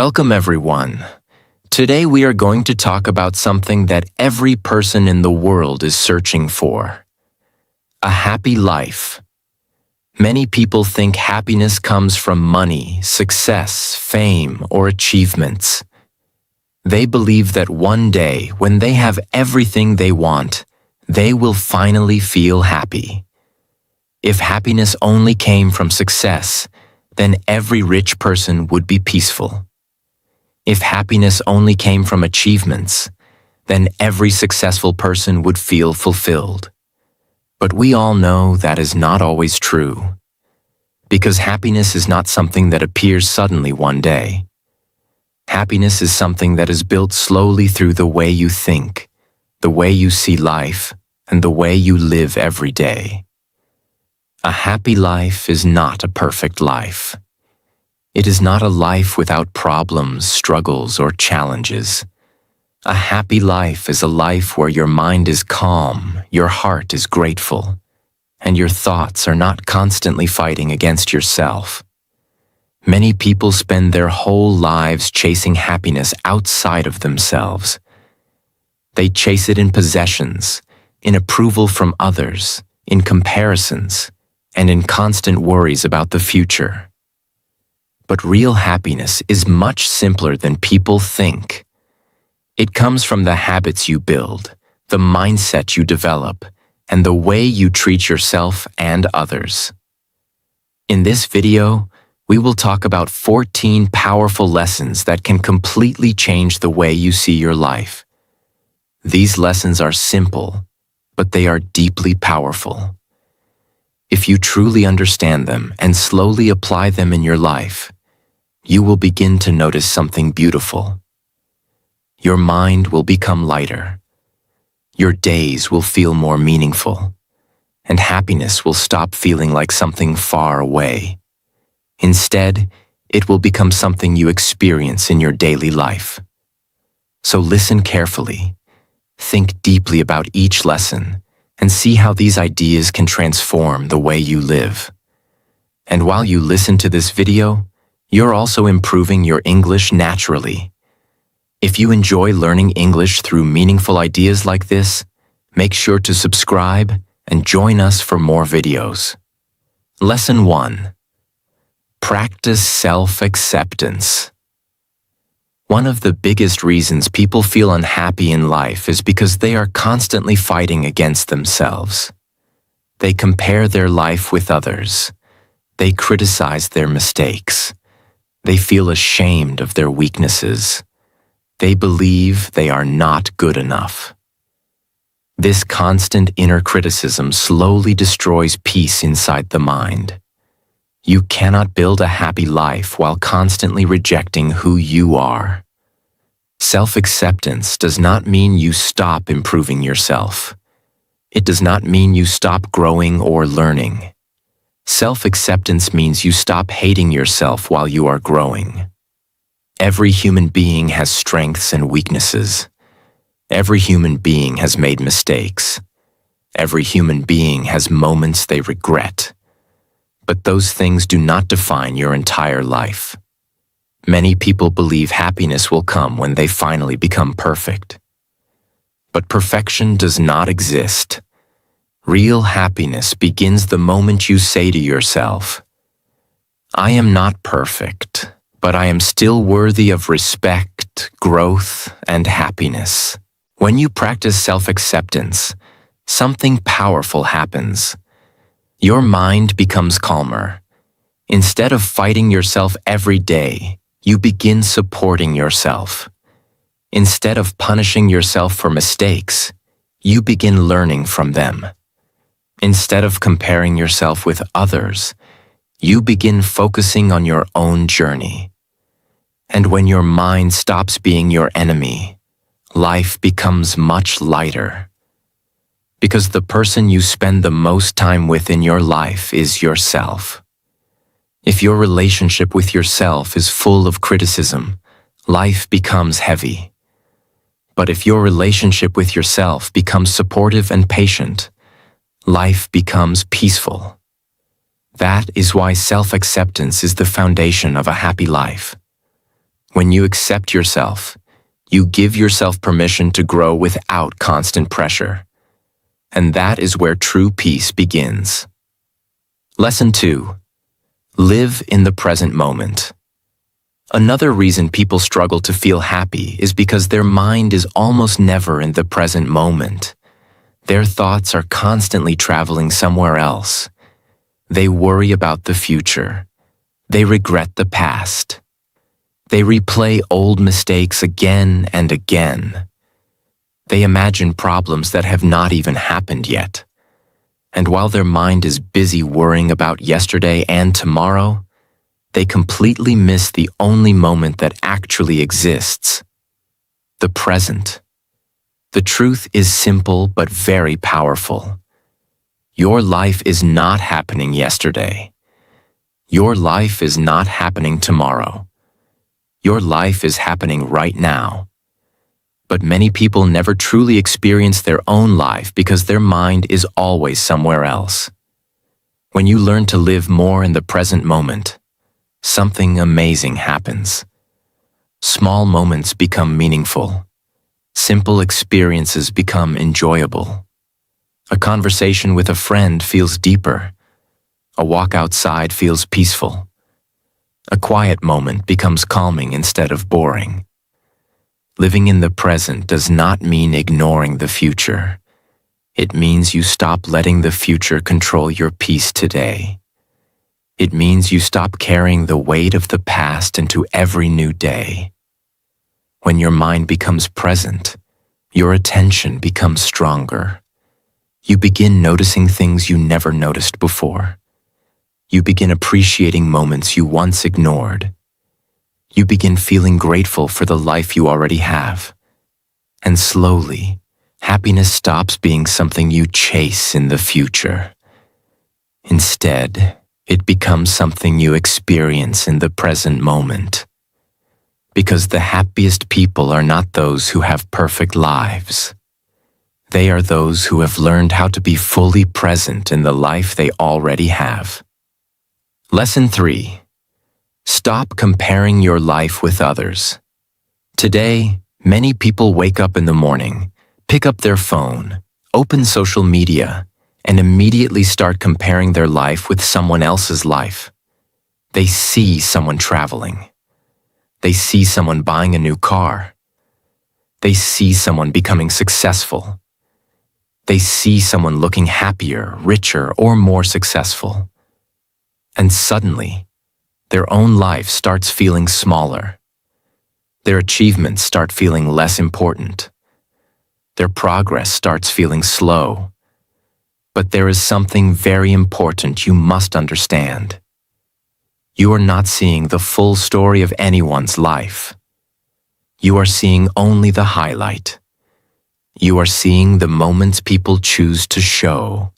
Welcome everyone. Today we are going to talk about something that every person in the world is searching for. A happy life. Many people think happiness comes from money, success, fame, or achievements. They believe that one day, when they have everything they want, they will finally feel happy. If happiness only came from success, then every rich person would be peaceful. If happiness only came from achievements, then every successful person would feel fulfilled. But we all know that is not always true. Because happiness is not something that appears suddenly one day. Happiness is something that is built slowly through the way you think, the way you see life, and the way you live every day. A happy life is not a perfect life. It is not a life without problems, struggles, or challenges. A happy life is a life where your mind is calm, your heart is grateful, and your thoughts are not constantly fighting against yourself. Many people spend their whole lives chasing happiness outside of themselves. They chase it in possessions, in approval from others, in comparisons, and in constant worries about the future. But real happiness is much simpler than people think. It comes from the habits you build, the mindset you develop, and the way you treat yourself and others. In this video, we will talk about 14 powerful lessons that can completely change the way you see your life. These lessons are simple, but they are deeply powerful. If you truly understand them and slowly apply them in your life, you will begin to notice something beautiful. Your mind will become lighter. Your days will feel more meaningful, and happiness will stop feeling like something far away. Instead, it will become something you experience in your daily life. So listen carefully, think deeply about each lesson, and see how these ideas can transform the way you live. And while you listen to this video, you're also improving your English naturally. If you enjoy learning English through meaningful ideas like this, make sure to subscribe and join us for more videos. Lesson 1. Practice self-acceptance. One of the biggest reasons people feel unhappy in life is because they are constantly fighting against themselves. They compare their life with others. They criticize their mistakes. They feel ashamed of their weaknesses. They believe they are not good enough. This constant inner criticism slowly destroys peace inside the mind. You cannot build a happy life while constantly rejecting who you are. Self-acceptance does not mean you stop improving yourself. It does not mean you stop growing or learning. Self-acceptance means you stop hating yourself while you are growing. Every human being has strengths and weaknesses. Every human being has made mistakes. Every human being has moments they regret. But those things do not define your entire life. Many people believe happiness will come when they finally become perfect. But perfection does not exist. Real happiness begins the moment you say to yourself, "I am not perfect, but I am still worthy of respect, growth, and happiness." When you practice self-acceptance, something powerful happens. Your mind becomes calmer. Instead of fighting yourself every day, you begin supporting yourself. Instead of punishing yourself for mistakes, you begin learning from them. Instead of comparing yourself with others, you begin focusing on your own journey. And when your mind stops being your enemy, life becomes much lighter. Because the person you spend the most time with in your life is yourself. If your relationship with yourself is full of criticism, life becomes heavy. But if your relationship with yourself becomes supportive and patient, life becomes peaceful. That is why self-acceptance is the foundation of a happy life. When you accept yourself, you give yourself permission to grow without constant pressure. And that is where true peace begins. Lesson 2. Live in the present moment. Another reason people struggle to feel happy is because their mind is almost never in the present moment. Their thoughts are constantly traveling somewhere else. They worry about the future. They regret the past. They replay old mistakes again and again. They imagine problems that have not even happened yet. And while their mind is busy worrying about yesterday and tomorrow, they completely miss the only moment that actually exists: the present. The truth is simple but very powerful. Your life is not happening yesterday. Your life is not happening tomorrow. Your life is happening right now. But many people never truly experience their own life because their mind is always somewhere else. When you learn to live more in the present moment, something amazing happens. Small moments become meaningful. Simple experiences become enjoyable. A conversation with a friend feels deeper. A walk outside feels peaceful. A quiet moment becomes calming instead of boring. Living in the present does not mean ignoring the future. It means you stop letting the future control your peace today. It means you stop carrying the weight of the past into every new day. When your mind becomes present, your attention becomes stronger. You begin noticing things you never noticed before. You begin appreciating moments you once ignored. You begin feeling grateful for the life you already have. And slowly, happiness stops being something you chase in the future. Instead, it becomes something you experience in the present moment. Because the happiest people are not those who have perfect lives. They are those who have learned how to be fully present in the life they already have. Lesson 3. Stop comparing your life with others. Today, many people wake up in the morning, pick up their phone, open social media, and immediately start comparing their life with someone else's life. They see someone traveling. They see someone buying a new car. They see someone becoming successful. They see someone looking happier, richer, or more successful. And suddenly, their own life starts feeling smaller. Their achievements start feeling less important. Their progress starts feeling slow. But there is something very important you must understand. You are not seeing the full story of anyone's life. You are seeing only the highlight. You are seeing the moments people choose to show.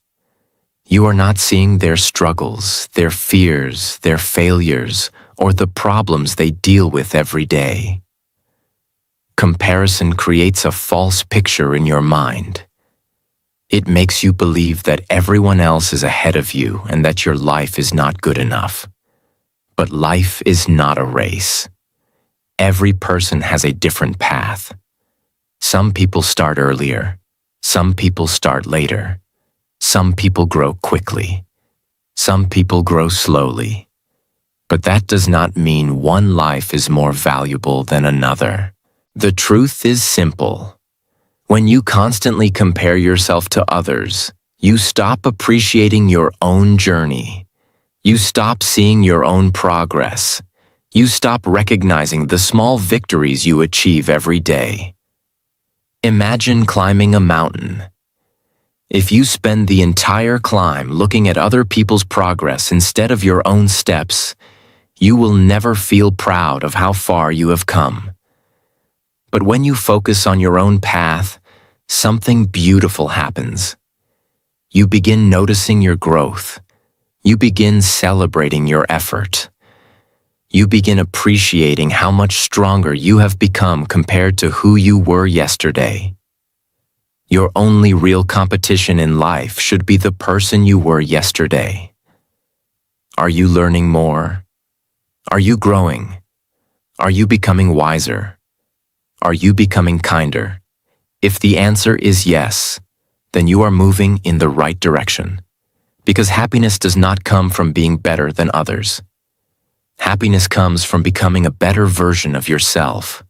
You are not seeing their struggles, their fears, their failures, or the problems they deal with every day. Comparison creates a false picture in your mind. It makes you believe that everyone else is ahead of you and that your life is not good enough. But life is not a race. Every person has a different path. Some people start earlier. Some people start later. Some people grow quickly. Some people grow slowly. But that does not mean one life is more valuable than another. The truth is simple. When you constantly compare yourself to others, you stop appreciating your own journey. You stop seeing your own progress. You stop recognizing the small victories you achieve every day. Imagine climbing a mountain. If you spend the entire climb looking at other people's progress instead of your own steps, you will never feel proud of how far you have come. But when you focus on your own path, something beautiful happens. You begin noticing your growth. You begin celebrating your effort. You begin appreciating how much stronger you have become compared to who you were yesterday. Your only real competition in life should be the person you were yesterday. Are you learning more? Are you growing? Are you becoming wiser? Are you becoming kinder? If the answer is yes, then you are moving in the right direction. Because happiness does not come from being better than others. Happiness comes from becoming a better version of yourself.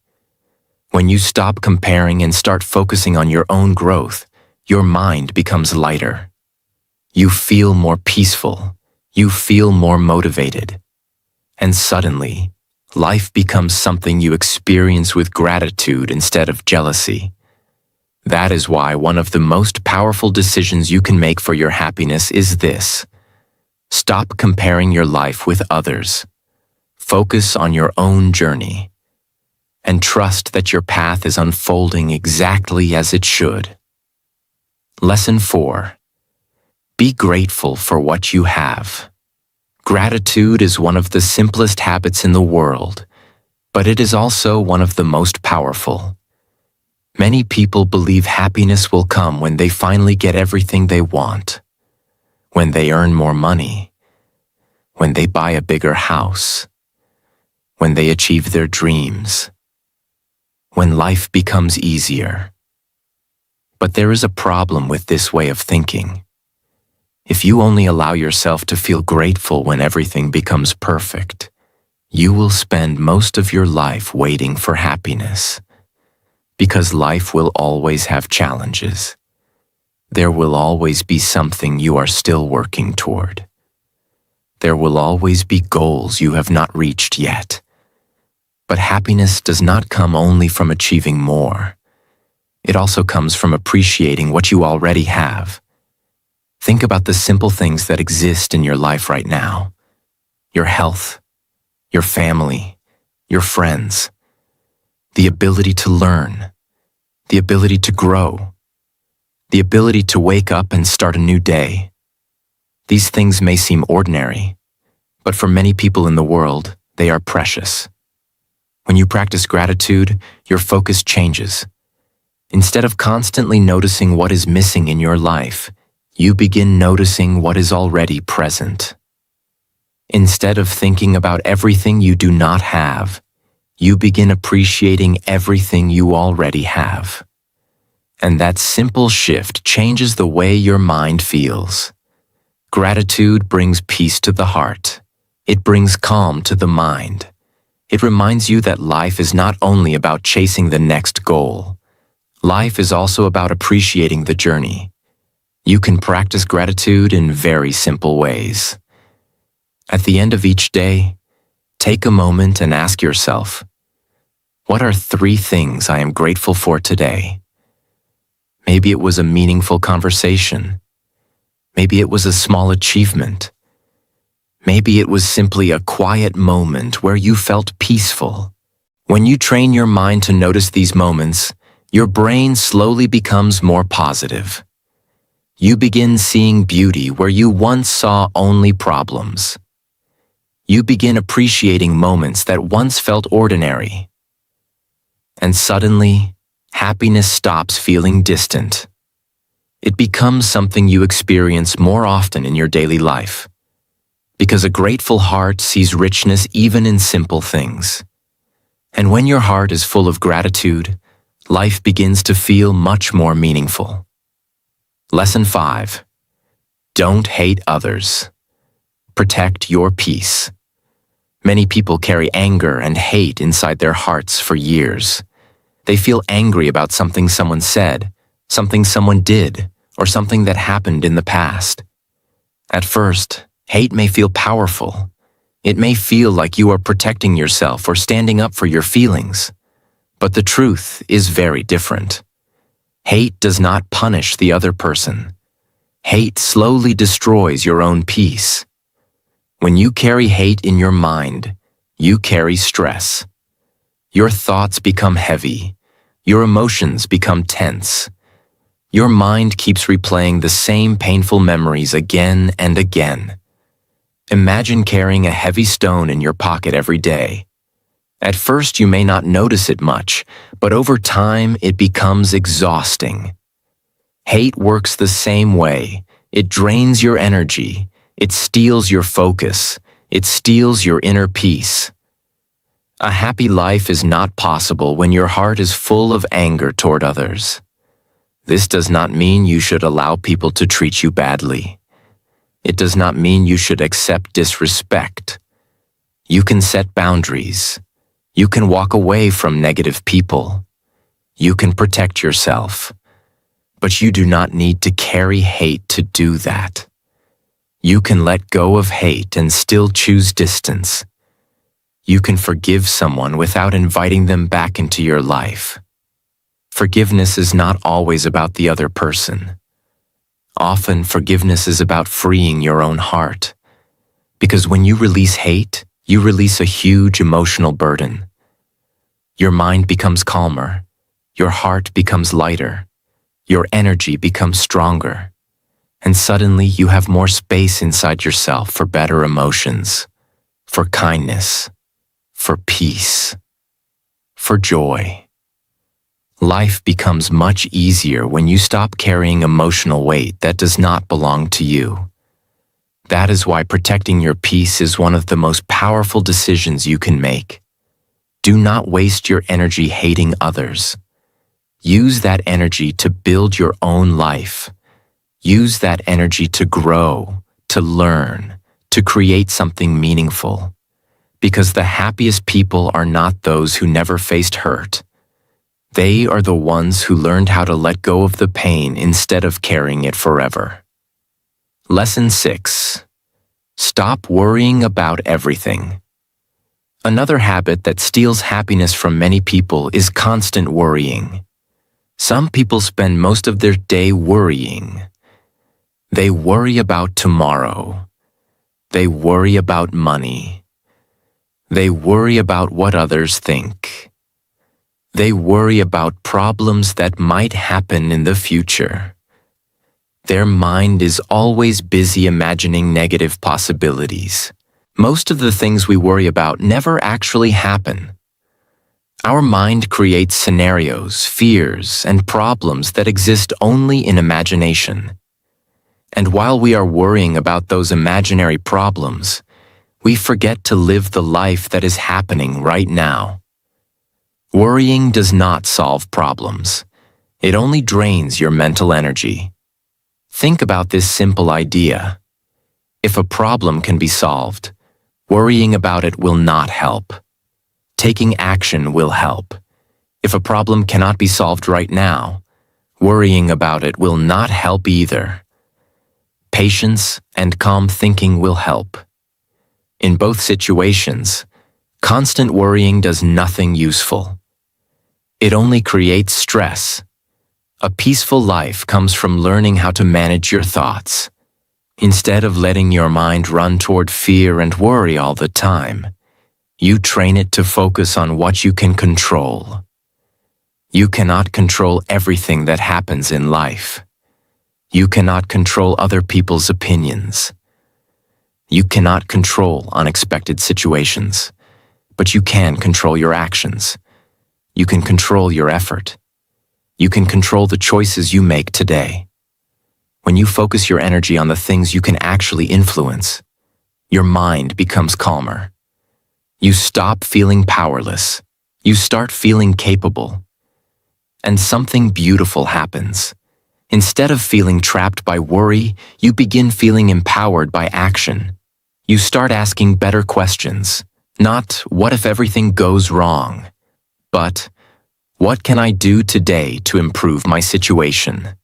When you stop comparing and start focusing on your own growth, your mind becomes lighter. You feel more peaceful. You feel more motivated. And suddenly, life becomes something you experience with gratitude instead of jealousy. That is why one of the most powerful decisions you can make for your happiness is this. Stop comparing your life with others. Focus on your own journey. And trust that your path is unfolding exactly as it should. Lesson 4. Be grateful for what you have. Gratitude is one of the simplest habits in the world, but it is also one of the most powerful. Many people believe happiness will come when they finally get everything they want, when they earn more money, when they buy a bigger house, when they achieve their dreams, when life becomes easier. But there is a problem with this way of thinking. If you only allow yourself to feel grateful when everything becomes perfect, you will spend most of your life waiting for happiness. Because life will always have challenges. There will always be something you are still working toward. There will always be goals you have not reached yet. But happiness does not come only from achieving more. It also comes from appreciating what you already have. Think about the simple things that exist in your life right now. Your health, your family, your friends, the ability to learn, the ability to grow, the ability to wake up and start a new day. These things may seem ordinary, but for many people in the world, they are precious. When you practice gratitude, your focus changes. Instead of constantly noticing what is missing in your life, you begin noticing what is already present. Instead of thinking about everything you do not have, you begin appreciating everything you already have. And that simple shift changes the way your mind feels. Gratitude brings peace to the heart. It brings calm to the mind. It reminds you that life is not only about chasing the next goal. Life is also about appreciating the journey. You can practice gratitude in very simple ways. At the end of each day, take a moment and ask yourself, what are 3 things I am grateful for today? Maybe it was a meaningful conversation. Maybe it was a small achievement. Maybe it was simply a quiet moment where you felt peaceful. When you train your mind to notice these moments, your brain slowly becomes more positive. You begin seeing beauty where you once saw only problems. You begin appreciating moments that once felt ordinary. And suddenly, happiness stops feeling distant. It becomes something you experience more often in your daily life. Because a grateful heart sees richness even in simple things. And when your heart is full of gratitude, life begins to feel much more meaningful. Lesson 5. Don't hate others. Protect your peace. Many people carry anger and hate inside their hearts for years. They feel angry about something someone said, something someone did, or something that happened in the past. At first, hate may feel powerful. It may feel like you are protecting yourself or standing up for your feelings. But the truth is very different. Hate does not punish the other person. Hate slowly destroys your own peace. When you carry hate in your mind, you carry stress. Your thoughts become heavy. Your emotions become tense. Your mind keeps replaying the same painful memories again and again. Imagine carrying a heavy stone in your pocket every day. At first, you may not notice it much, but over time, it becomes exhausting. Hate works the same way. It drains your energy. It steals your focus. It steals your inner peace. A happy life is not possible when your heart is full of anger toward others. This does not mean you should allow people to treat you badly. It does not mean you should accept disrespect. You can set boundaries. You can walk away from negative people. You can protect yourself. But you do not need to carry hate to do that. You can let go of hate and still choose distance. You can forgive someone without inviting them back into your life. Forgiveness is not always about the other person. Often, forgiveness is about freeing your own heart. Because when you release hate, you release a huge emotional burden. Your mind becomes calmer. Your heart becomes lighter. Your energy becomes stronger. And suddenly you have more space inside yourself for better emotions, for kindness, for peace, for joy. Life becomes much easier when you stop carrying emotional weight that does not belong to you. That is why protecting your peace is one of the most powerful decisions you can make. Do not waste your energy hating others. Use that energy to build your own life. Use that energy to grow, to learn, to create something meaningful. Because the happiest people are not those who never faced hurt. They are the ones who learned how to let go of the pain instead of carrying it forever. Lesson 6. Stop worrying about everything. Another habit that steals happiness from many people is constant worrying. Some people spend most of their day worrying. They worry about tomorrow. They worry about money. They worry about what others think. They worry about problems that might happen in the future. Their mind is always busy imagining negative possibilities. Most of the things we worry about never actually happen. Our mind creates scenarios, fears, and problems that exist only in imagination. And while we are worrying about those imaginary problems, we forget to live the life that is happening right now. Worrying does not solve problems. It only drains your mental energy. Think about this simple idea. If a problem can be solved, worrying about it will not help. Taking action will help. If a problem cannot be solved right now, worrying about it will not help either. Patience and calm thinking will help. In both situations, constant worrying does nothing useful. It only creates stress. A peaceful life comes from learning how to manage your thoughts. Instead of letting your mind run toward fear and worry all the time, you train it to focus on what you can control. You cannot control everything that happens in life. You cannot control other people's opinions. You cannot control unexpected situations, but you can control your actions. You can control your effort. You can control the choices you make today. When you focus your energy on the things you can actually influence, your mind becomes calmer. You stop feeling powerless. You start feeling capable. And something beautiful happens. Instead of feeling trapped by worry, you begin feeling empowered by action. You start asking better questions. Not, what if everything goes wrong? But, what can I do today to improve my situation?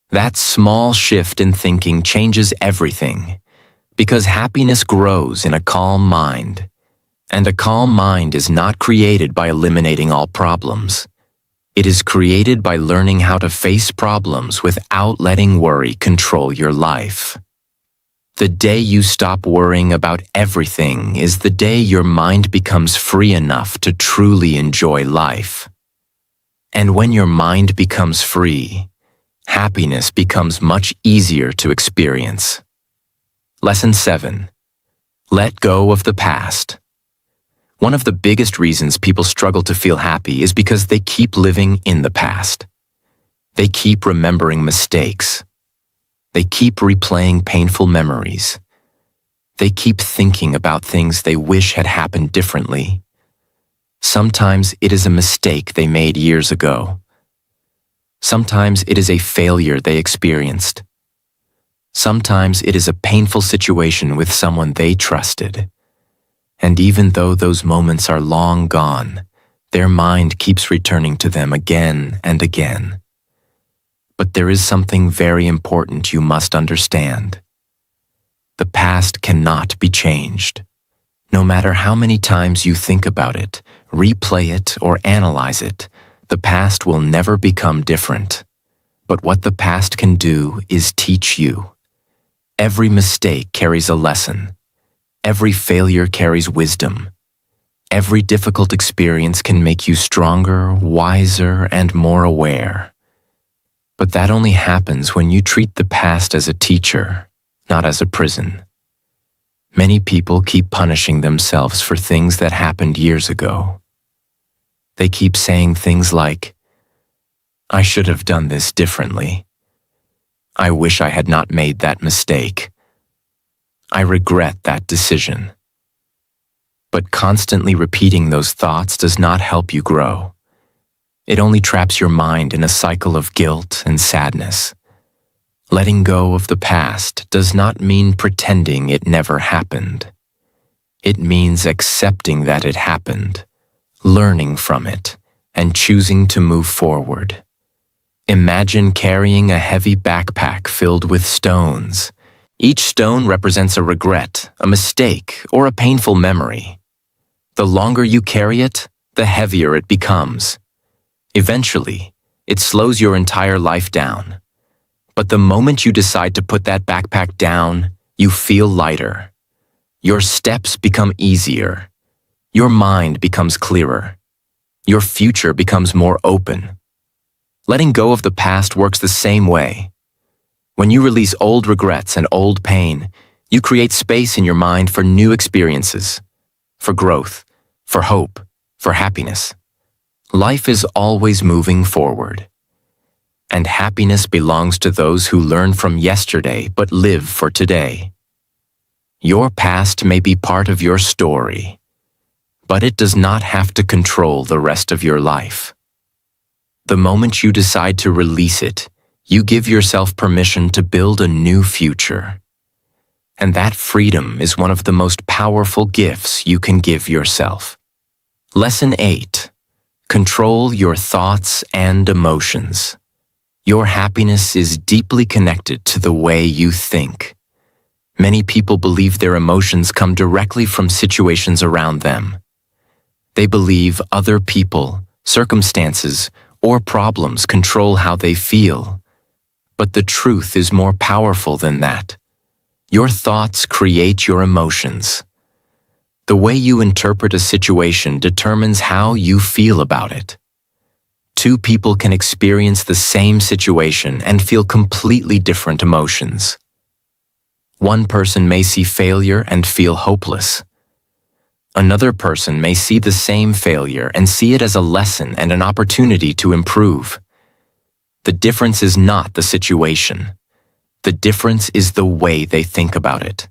That small shift in thinking changes everything, because happiness grows in a calm mind. And a calm mind is not created by eliminating all problems. It is created by learning how to face problems without letting worry control your life. The day you stop worrying about everything is the day your mind becomes free enough to truly enjoy life. And when your mind becomes free, happiness becomes much easier to experience. Lesson 7. Let go of the past. One of the biggest reasons people struggle to feel happy is because they keep living in the past. They keep remembering mistakes. They keep replaying painful memories. They keep thinking about things they wish had happened differently. Sometimes it is a mistake they made years ago. Sometimes it is a failure they experienced. Sometimes it is a painful situation with someone they trusted. And even though those moments are long gone, their mind keeps returning to them again and again. But there is something very important you must understand. The past cannot be changed. No matter how many times you think about it, replay it, or analyze it, the past will never become different. But what the past can do is teach you. Every mistake carries a lesson. Every failure carries wisdom. Every difficult experience can make you stronger, wiser, and more aware. But that only happens when you treat the past as a teacher, not as a prison. Many people keep punishing themselves for things that happened years ago. They keep saying things like, "I should have done this differently. I wish I had not made that mistake. I regret that decision." But constantly repeating those thoughts does not help you grow. It only traps your mind in a cycle of guilt and sadness. Letting go of the past does not mean pretending it never happened. It means accepting that it happened, learning from it, and choosing to move forward. Imagine carrying a heavy backpack filled with stones. Each stone represents a regret, a mistake, or a painful memory. The longer you carry it, the heavier it becomes. Eventually, it slows your entire life down. But the moment you decide to put that backpack down, you feel lighter. Your steps become easier. Your mind becomes clearer. Your future becomes more open. Letting go of the past works the same way. When you release old regrets and old pain, you create space in your mind for new experiences, for growth, for hope, for happiness. Life is always moving forward. And happiness belongs to those who learn from yesterday but live for today. Your past may be part of your story, but it does not have to control the rest of your life. The moment you decide to release it, you give yourself permission to build a new future. And that freedom is one of the most powerful gifts you can give yourself. Lesson 8. Control your thoughts and emotions. Your happiness is deeply connected to the way you think. Many people believe their emotions come directly from situations around them. They believe other people, circumstances, or problems control how they feel. But the truth is more powerful than that. Your thoughts create your emotions. The way you interpret a situation determines how you feel about it. Two people can experience the same situation and feel completely different emotions. One person may see failure and feel hopeless. Another person may see the same failure and see it as a lesson and an opportunity to improve. The difference is not the situation. The difference is the way they think about it.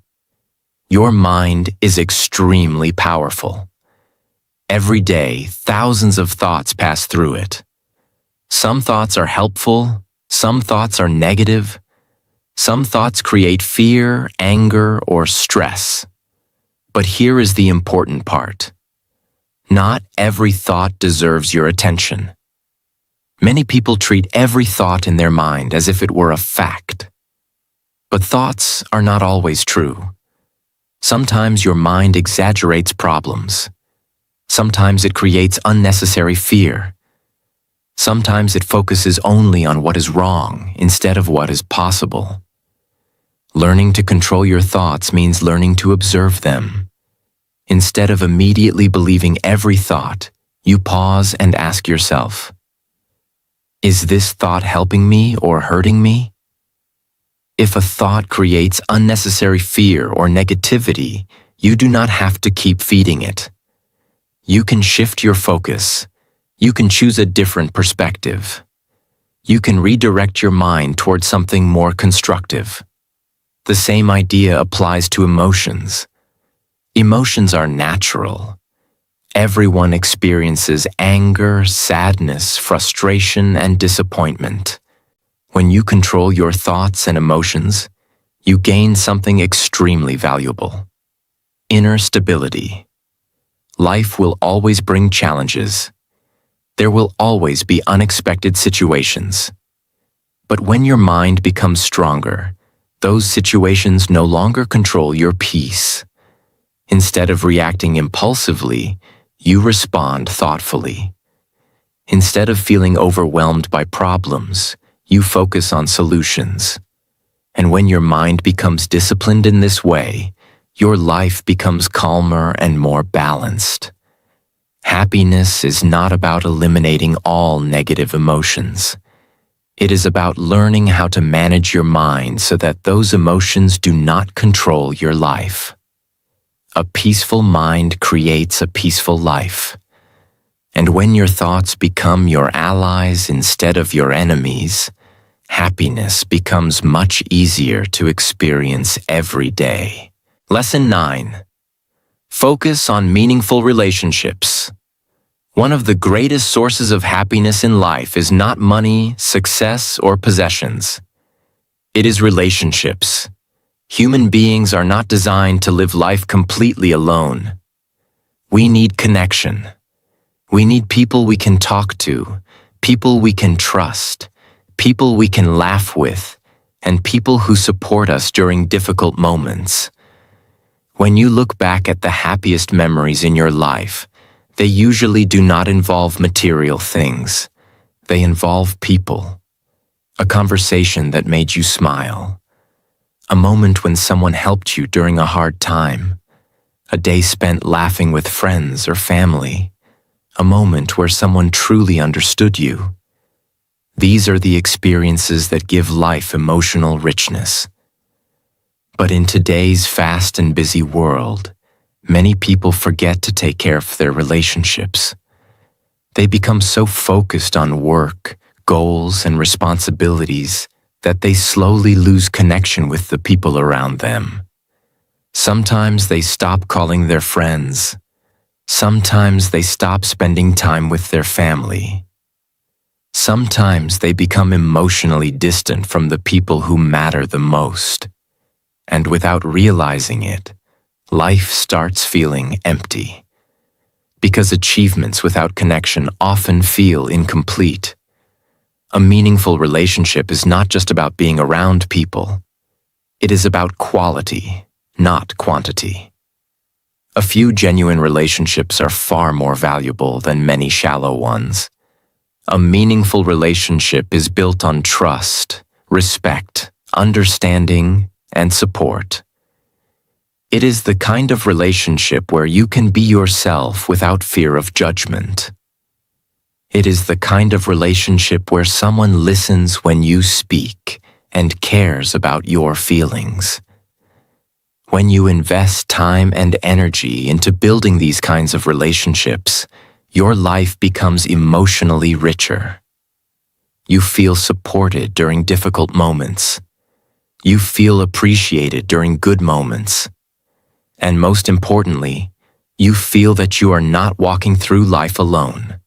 Your mind is extremely powerful. Every day, thousands of thoughts pass through it. Some thoughts are helpful, some thoughts are negative, some thoughts create fear, anger, or stress. But here is the important part. Not every thought deserves your attention. Many people treat every thought in their mind as if it were a fact. But thoughts are not always true. Sometimes your mind exaggerates problems. Sometimes it creates unnecessary fear. Sometimes it focuses only on what is wrong instead of what is possible. Learning to control your thoughts means learning to observe them. Instead of immediately believing every thought, you pause and ask yourself, is this thought helping me or hurting me? If a thought creates unnecessary fear or negativity, you do not have to keep feeding it. You can shift your focus. You can choose a different perspective. You can redirect your mind towards something more constructive. The same idea applies to emotions. Emotions are natural. Everyone experiences anger, sadness, frustration, and disappointment. When you control your thoughts and emotions, you gain something extremely valuable: inner stability. Life will always bring challenges. There will always be unexpected situations. But when your mind becomes stronger, those situations no longer control your peace. Instead of reacting impulsively, you respond thoughtfully. Instead of feeling overwhelmed by problems, you focus on solutions. And when your mind becomes disciplined in this way, your life becomes calmer and more balanced. Happiness is not about eliminating all negative emotions. It is about learning how to manage your mind so that those emotions do not control your life. A peaceful mind creates a peaceful life. And when your thoughts become your allies instead of your enemies, happiness becomes much easier to experience every day. Lesson 9. Focus on meaningful relationships. One of the greatest sources of happiness in life is not money, success, or possessions. It is relationships. Human beings are not designed to live life completely alone. We need connection. We need people we can talk to, people we can trust, people we can laugh with, and people who support us during difficult moments. When you look back at the happiest memories in your life, they usually do not involve material things. They involve people. A conversation that made you smile. A moment when someone helped you during a hard time. A day spent laughing with friends or family. A moment where someone truly understood you. These are the experiences that give life emotional richness. But in today's fast and busy world, many people forget to take care of their relationships. They become so focused on work, goals, and responsibilities that they slowly lose connection with the people around them. Sometimes they stop calling their friends. Sometimes they stop spending time with their family. Sometimes they become emotionally distant from the people who matter the most. And without realizing it, life starts feeling empty. Because achievements without connection often feel incomplete. A meaningful relationship is not just about being around people. It is about quality, not quantity. A few genuine relationships are far more valuable than many shallow ones. A meaningful relationship is built on trust, respect, understanding, and support. It is the kind of relationship where you can be yourself without fear of judgment. It is the kind of relationship where someone listens when you speak and cares about your feelings. When you invest time and energy into building these kinds of relationships, your life becomes emotionally richer. You feel supported during difficult moments. You feel appreciated during good moments. And most importantly, you feel that you are not walking through life alone.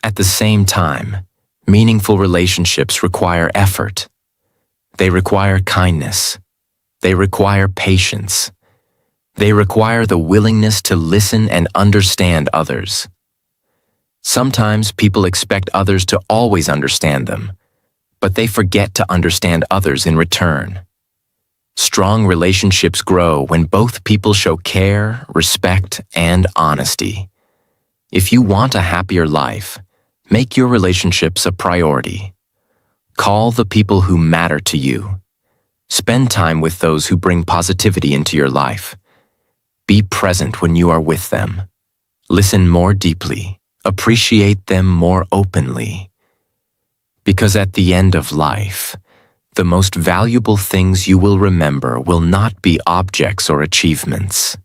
At the same time, meaningful relationships require effort. They require kindness. They require patience. They require the willingness to listen and understand others. Sometimes people expect others to always understand them, but they forget to understand others in return. Strong relationships grow when both people show care, respect, and honesty. If you want a happier life, make your relationships a priority. Call the people who matter to you. Spend time with those who bring positivity into your life. Be present when you are with them. Listen more deeply. Appreciate them more openly. Because at the end of life, the most valuable things you will remember will not be objects or achievements.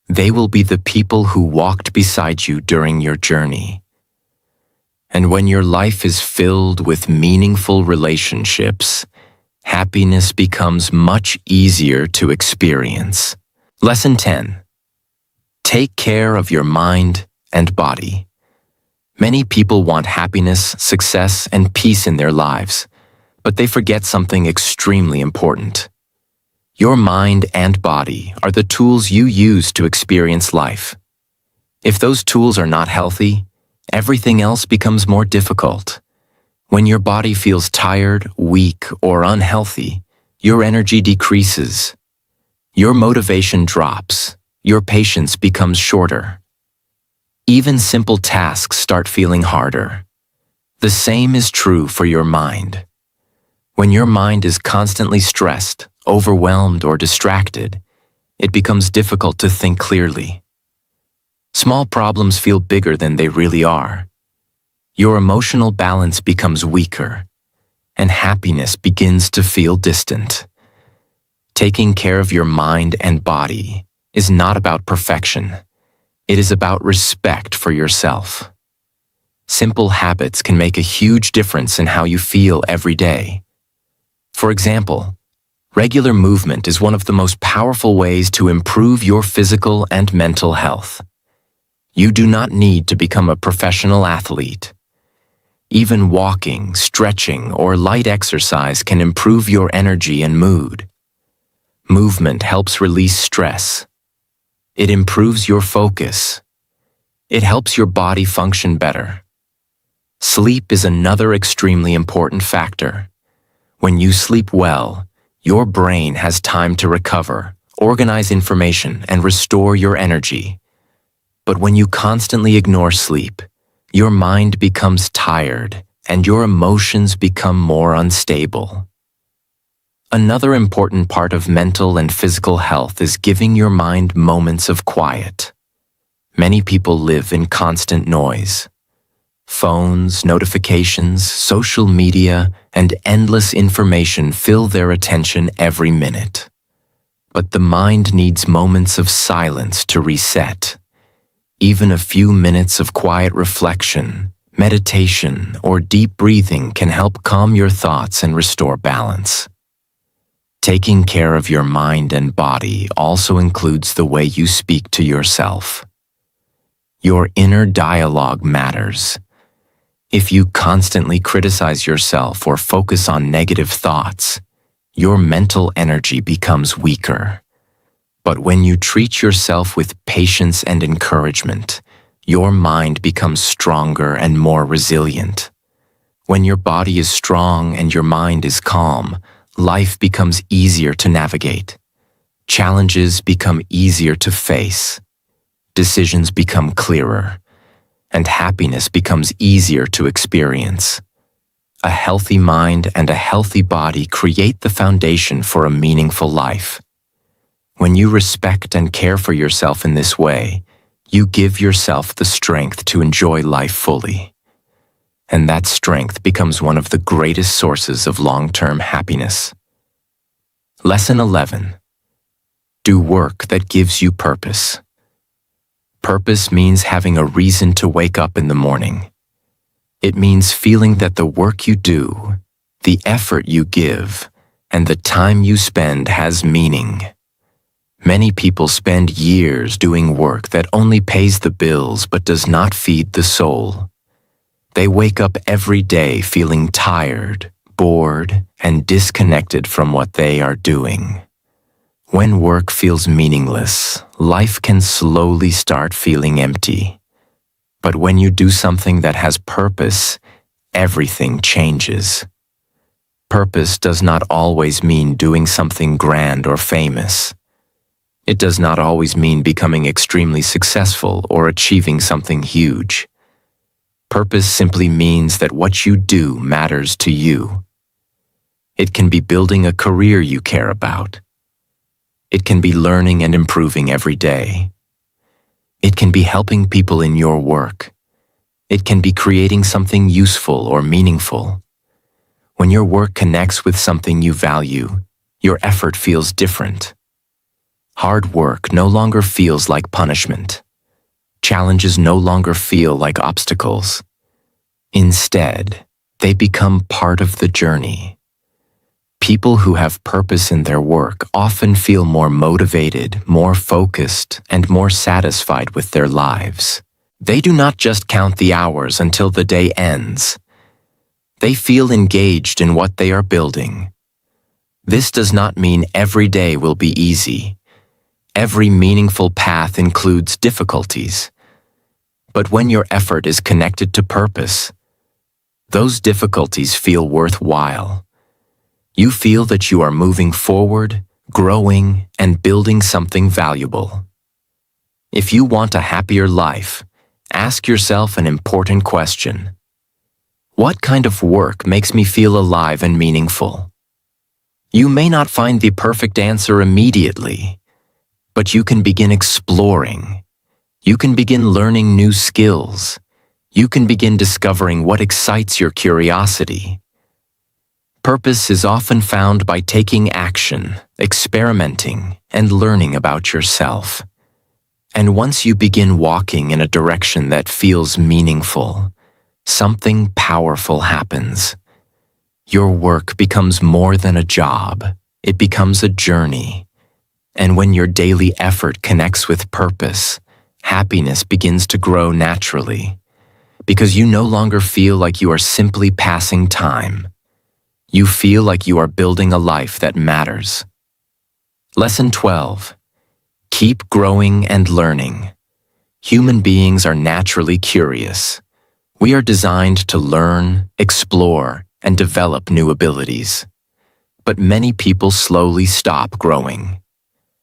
They will be the people who walked beside you during your journey. And when your life is filled with meaningful relationships, happiness becomes much easier to experience. Lesson 10. Take care of your mind and body. Many people want happiness, success, and peace in their lives, but they forget something extremely important. Your mind and body are the tools you use to experience life. If those tools are not healthy, everything else becomes more difficult. When your body feels tired, weak, or unhealthy, your energy decreases. Your motivation drops. Your patience becomes shorter. Even simple tasks start feeling harder. The same is true for your mind. When your mind is constantly stressed, overwhelmed, or distracted, it becomes difficult to think clearly. Small problems feel bigger than they really are. Your emotional balance becomes weaker, and happiness begins to feel distant. Taking care of your mind and body is not about perfection. It is about respect for yourself. Simple habits can make a huge difference in how you feel every day. For example, regular movement is one of the most powerful ways to improve your physical and mental health. You do not need to become a professional athlete. Even walking, stretching, or light exercise can improve your energy and mood. Movement helps release stress. It improves your focus. It helps your body function better. Sleep is another extremely important factor. When you sleep well, your brain has time to recover, organize information, and restore your energy. But when you constantly ignore sleep, your mind becomes tired and your emotions become more unstable. Another important part of mental and physical health is giving your mind moments of quiet. Many people live in constant noise. Phones, notifications, social media, and endless information fill their attention every minute. But the mind needs moments of silence to reset. Even a few minutes of quiet reflection, meditation, or deep breathing can help calm your thoughts and restore balance. Taking care of your mind and body also includes the way you speak to yourself. Your inner dialogue matters. If you constantly criticize yourself or focus on negative thoughts, your mental energy becomes weaker. But when you treat yourself with patience and encouragement, your mind becomes stronger and more resilient. When your body is strong and your mind is calm, life becomes easier to navigate. Challenges become easier to face. Decisions become clearer, and happiness becomes easier to experience. A healthy mind and a healthy body create the foundation for a meaningful life. When you respect and care for yourself in this way, you give yourself the strength to enjoy life fully. And that strength becomes one of the greatest sources of long-term happiness. Lesson 11. Do work that gives you purpose. Purpose means having a reason to wake up in the morning. It means feeling that the work you do, the effort you give, and the time you spend has meaning. Many people spend years doing work that only pays the bills but does not feed the soul. They wake up every day feeling tired, bored, and disconnected from what they are doing. When work feels meaningless, life can slowly start feeling empty. But when you do something that has purpose, everything changes. Purpose does not always mean doing something grand or famous. It does not always mean becoming extremely successful or achieving something huge. Purpose simply means that what you do matters to you. It can be building a career you care about. It can be learning and improving every day. It can be helping people in your work. It can be creating something useful or meaningful. When your work connects with something you value, your effort feels different. Hard work no longer feels like punishment. Challenges no longer feel like obstacles. Instead, they become part of the journey. People who have purpose in their work often feel more motivated, more focused, and more satisfied with their lives. They do not just count the hours until the day ends. They feel engaged in what they are building. This does not mean every day will be easy. Every meaningful path includes difficulties. But when your effort is connected to purpose, those difficulties feel worthwhile. You feel that you are moving forward, growing, and building something valuable. If you want a happier life, ask yourself an important question. What kind of work makes me feel alive and meaningful? You may not find the perfect answer immediately, but you can begin exploring. You can begin learning new skills. You can begin discovering what excites your curiosity. Purpose is often found by taking action, experimenting, and learning about yourself. And once you begin walking in a direction that feels meaningful, something powerful happens. Your work becomes more than a job. It becomes a journey. And when your daily effort connects with purpose, happiness begins to grow naturally. Because you no longer feel like you are simply passing time. You feel like you are building a life that matters. Lesson 12. Keep growing and learning. Human beings are naturally curious. We are designed to learn, explore, and develop new abilities. But many people slowly stop growing.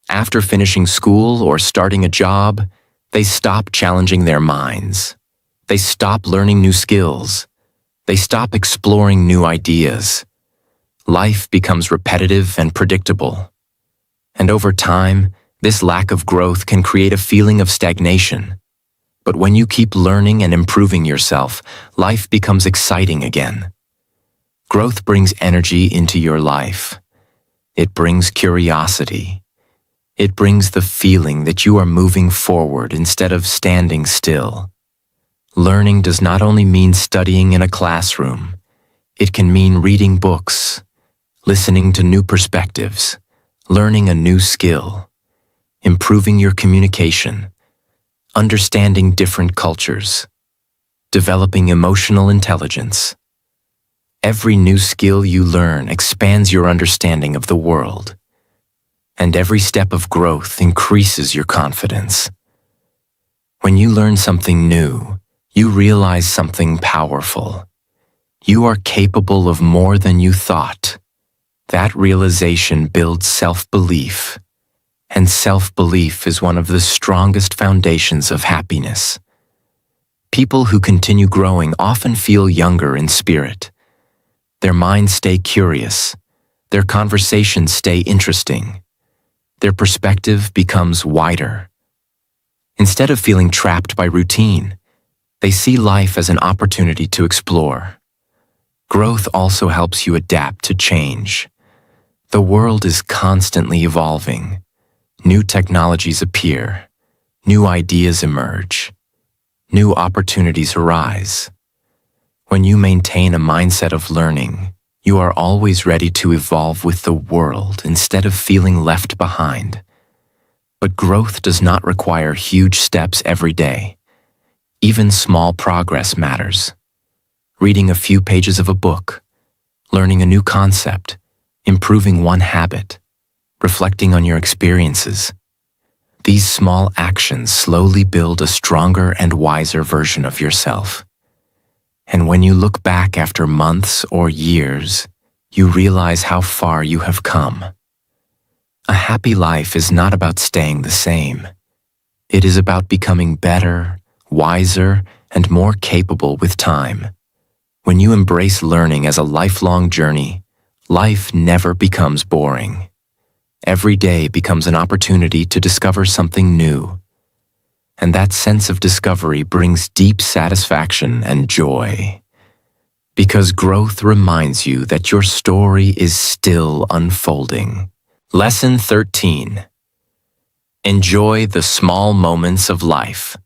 After finishing school or starting a job, they stop challenging their minds. They stop learning new skills. They stop exploring new ideas. Life becomes repetitive and predictable. And over time, this lack of growth can create a feeling of stagnation. But when you keep learning and improving yourself, life becomes exciting again. Growth brings energy into your life. It brings curiosity. It brings the feeling that you are moving forward instead of standing still. Learning does not only mean studying in a classroom. It can mean reading books, listening to new perspectives, learning a new skill, improving your communication, understanding different cultures, developing emotional intelligence. Every new skill you learn expands your understanding of the world, and every step of growth increases your confidence. When you learn something new, you realize something powerful. You are capable of more than you thought. That realization builds self-belief, and self-belief is one of the strongest foundations of happiness. People who continue growing often feel younger in spirit. Their minds stay curious. Their conversations stay interesting. Their perspective becomes wider. Instead of feeling trapped by routine, they see life as an opportunity to explore. Growth also helps you adapt to change. The world is constantly evolving. New technologies appear. New ideas emerge. New opportunities arise. When you maintain a mindset of learning, you are always ready to evolve with the world instead of feeling left behind. But growth does not require huge steps every day. Even small progress matters. Reading a few pages of a book, learning a new concept, improving one habit, reflecting on your experiences. These small actions slowly build a stronger and wiser version of yourself. And when you look back after months or years, you realize how far you have come. A happy life is not about staying the same. It is about becoming better, wiser, and more capable with time. When you embrace learning as a lifelong journey, life never becomes boring. Every day becomes an opportunity to discover something new. And that sense of discovery brings deep satisfaction and joy. Because growth reminds you that your story is still unfolding. Lesson 13. Enjoy the small moments of life.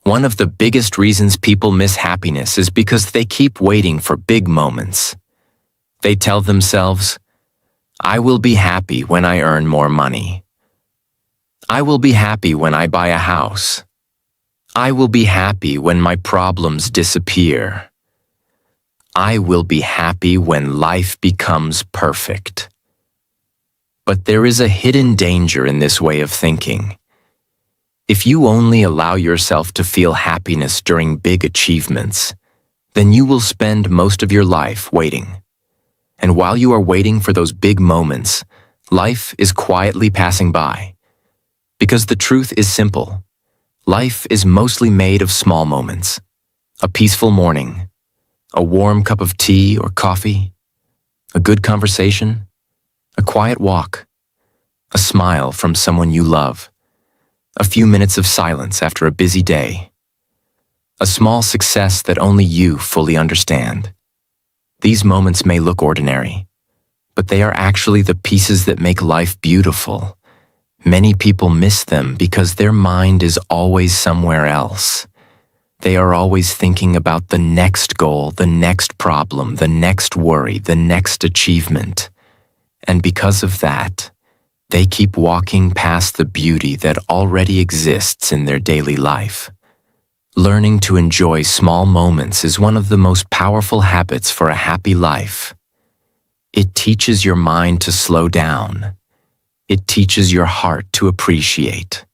One of the biggest reasons people miss happiness is because they keep waiting for big moments. They tell themselves, I will be happy when I earn more money. I will be happy when I buy a house. I will be happy when my problems disappear. I will be happy when life becomes perfect. But there is a hidden danger in this way of thinking. If you only allow yourself to feel happiness during big achievements, then you will spend most of your life waiting. And while you are waiting for those big moments, life is quietly passing by. Because the truth is simple. Life is mostly made of small moments. A peaceful morning, a warm cup of tea or coffee, a good conversation, a quiet walk, a smile from someone you love, a few minutes of silence after a busy day, a small success that only you fully understand. These moments may look ordinary, but they are actually the pieces that make life beautiful. Many people miss them because their mind is always somewhere else. They are always thinking about the next goal, the next problem, the next worry, the next achievement. And because of that, they keep walking past the beauty that already exists in their daily life. Learning to enjoy small moments is one of the most powerful habits for a happy life. It teaches your mind to slow down. It teaches your heart to appreciate.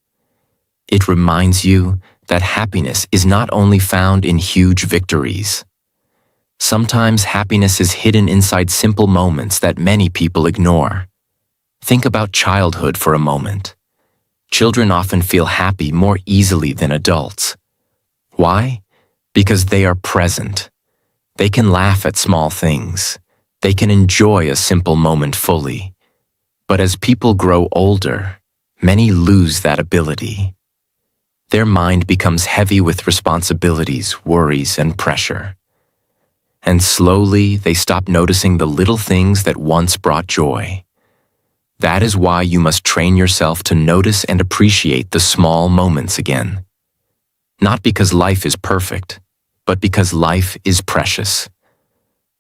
It reminds you that happiness is not only found in huge victories. Sometimes happiness is hidden inside simple moments that many people ignore. Think about childhood for a moment. Children often feel happy more easily than adults. Why? Because they are present. They can laugh at small things. They can enjoy a simple moment fully. But as people grow older, many lose that ability. Their mind becomes heavy with responsibilities, worries, and pressure. And slowly, they stop noticing the little things that once brought joy. That is why you must train yourself to notice and appreciate the small moments again. Not because life is perfect, but because life is precious.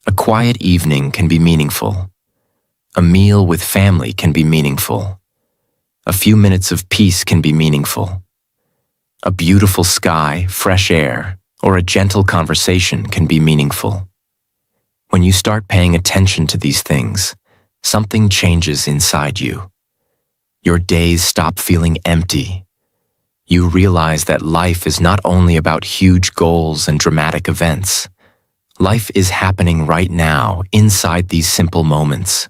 A quiet evening can be meaningful. A meal with family can be meaningful. A few minutes of peace can be meaningful. A beautiful sky, fresh air, or a gentle conversation can be meaningful. When you start paying attention to these things, something changes inside you. Your days stop feeling empty. You realize that life is not only about huge goals and dramatic events. Life is happening right now inside these simple moments.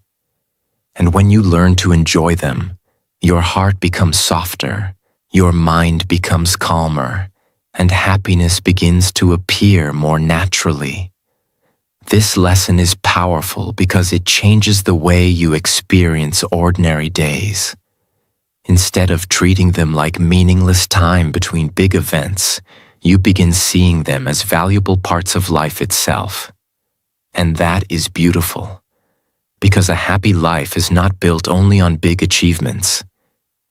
And when you learn to enjoy them, your heart becomes softer, your mind becomes calmer, and happiness begins to appear more naturally. This lesson is powerful because it changes the way you experience ordinary days. Instead of treating them like meaningless time between big events, you begin seeing them as valuable parts of life itself. And that is beautiful, because a happy life is not built only on big achievements.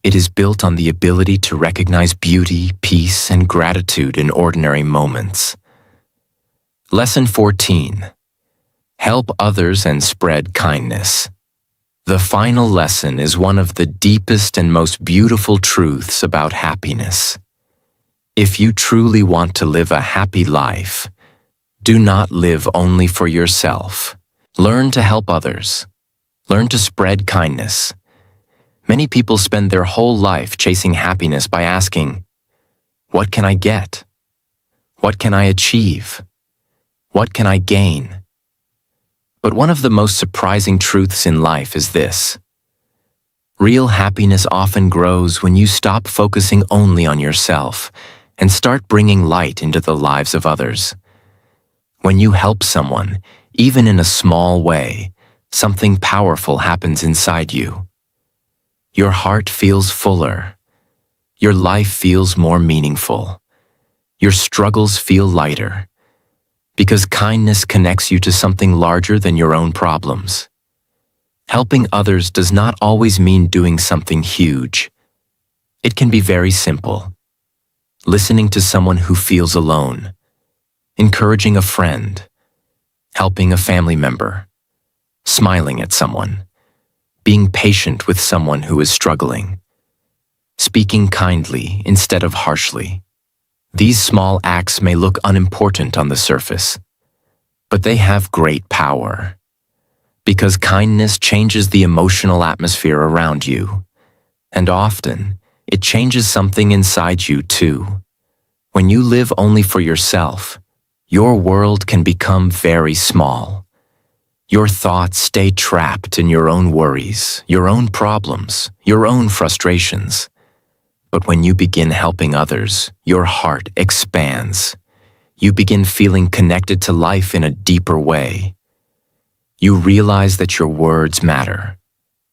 It is built on the ability to recognize beauty, peace, and gratitude in ordinary moments. Lesson 14. Help others and spread kindness. The final lesson is one of the deepest and most beautiful truths about happiness. If you truly want to live a happy life, do not live only for yourself. Learn to help others. Learn to spread kindness. Many people spend their whole life chasing happiness by asking, "What can I get? What can I achieve? What can I gain?" But one of the most surprising truths in life is this. Real happiness often grows when you stop focusing only on yourself and start bringing light into the lives of others. When you help someone, even in a small way, something powerful happens inside you. Your heart feels fuller. Your life feels more meaningful. Your struggles feel lighter. Because kindness connects you to something larger than your own problems. Helping others does not always mean doing something huge. It can be very simple. Listening to someone who feels alone, encouraging a friend, helping a family member, smiling at someone, being patient with someone who is struggling, speaking kindly instead of harshly. These small acts may look unimportant on the surface, but they have great power, because kindness changes the emotional atmosphere around you, and often it changes something inside you too. When you live only for yourself, your world can become very small. Your thoughts stay trapped in your own worries, your own problems, your own frustrations. But when you begin helping others, your heart expands. You begin feeling connected to life in a deeper way. You realize that your words matter,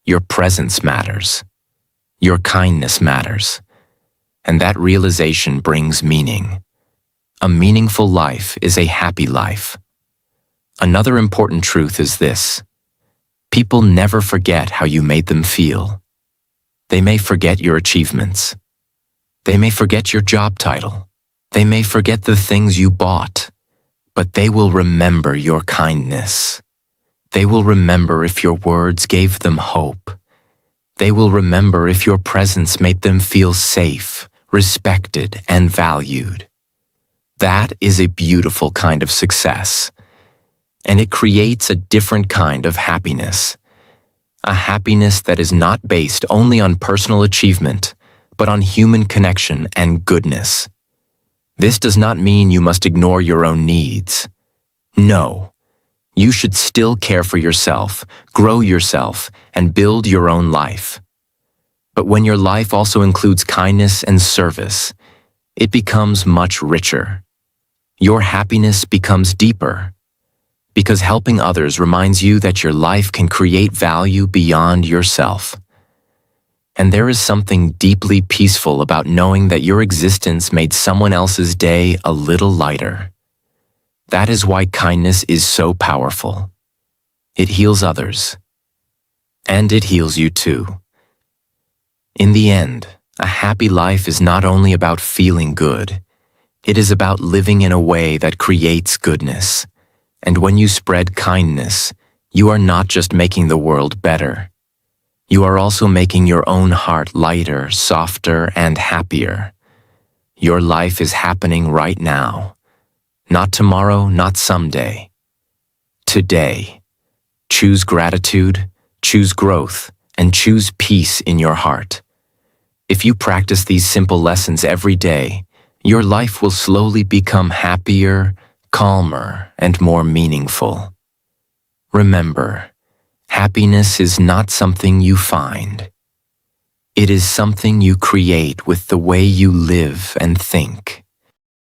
your presence matters, your kindness matters, and that realization brings meaning. A meaningful life is a happy life. Another important truth is this: people never forget how you made them feel. They may forget your achievements. They may forget your job title. They may forget the things you bought, but they will remember your kindness. They will remember if your words gave them hope. They will remember if your presence made them feel safe, respected, and valued. That is a beautiful kind of success, and it creates a different kind of happiness. A happiness that is not based only on personal achievement, but on human connection and goodness. This does not mean you must ignore your own needs. No, you should still care for yourself, grow yourself, and build your own life. But when your life also includes kindness and service, it becomes much richer. Your happiness becomes deeper, because helping others reminds you that your life can create value beyond yourself. And there is something deeply peaceful about knowing that your existence made someone else's day a little lighter. That is why kindness is so powerful. It heals others, and it heals you too. In the end, a happy life is not only about feeling good, it is about living in a way that creates goodness. And when you spread kindness, you are not just making the world better. You are also making your own heart lighter, softer, and happier. Your life is happening right now. Not tomorrow, not someday. Today. Choose gratitude, choose growth, and choose peace in your heart. If you practice these simple lessons every day, your life will slowly become happier, calmer, and more meaningful. Remember, happiness is not something you find. It is something you create with the way you live and think.